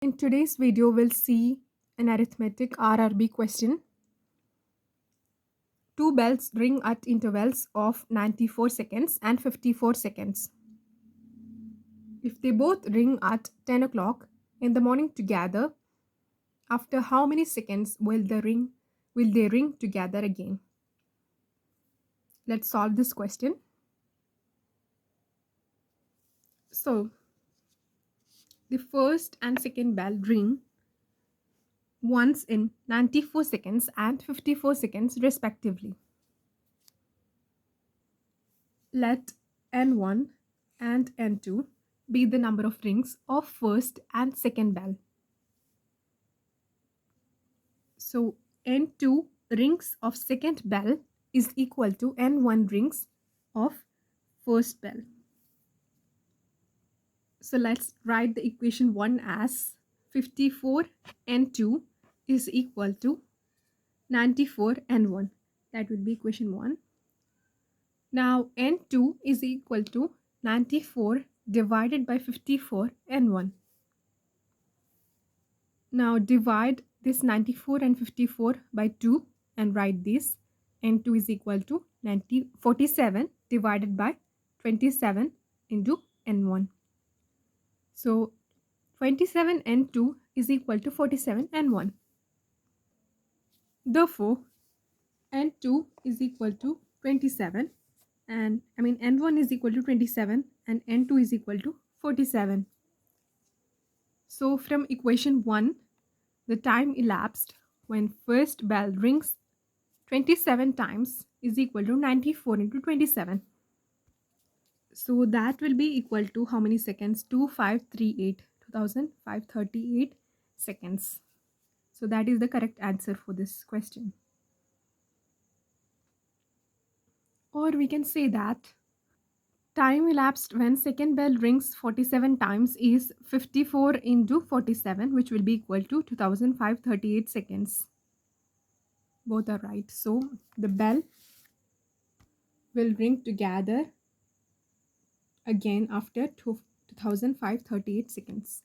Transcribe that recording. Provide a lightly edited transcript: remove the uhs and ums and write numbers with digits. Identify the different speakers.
Speaker 1: In today's video, we'll see an arithmetic RRB question. Two bells ring at intervals of 94 seconds and 54 seconds. If they both ring at 10 o'clock in the morning together, after how many seconds will they ring together again? Let's solve this question. So, the first and second bell ring once in 94 seconds and 54 seconds respectively. Let n1 and n2 be the number of rings of first and second bell. So n2 rings of second bell is equal to n1 rings of first bell. So let's write the equation 1 as 54 n2 is equal to 94 n1. That will be equation 1. Now n2 is equal to 94 divided by 54 n1. Now divide this 94 and 54 by 2 and write this. N2 is equal to 47 divided by 27 into n1. So 27 n2 is equal to 47 n1. Therefore, n2 is equal to 27 and n1 is equal to 27 and n2 is equal to 47. So from equation 1, the time elapsed when first bell rings 27 times is equal to 94 into 27. So that will be equal to how many seconds? 2538 seconds. So that is the correct answer for this question. Or we can say that time elapsed when second bell rings 47 times is 54 into 47, which will be equal to 2538 seconds. Both are right. So the bell will ring together again after 2538 seconds.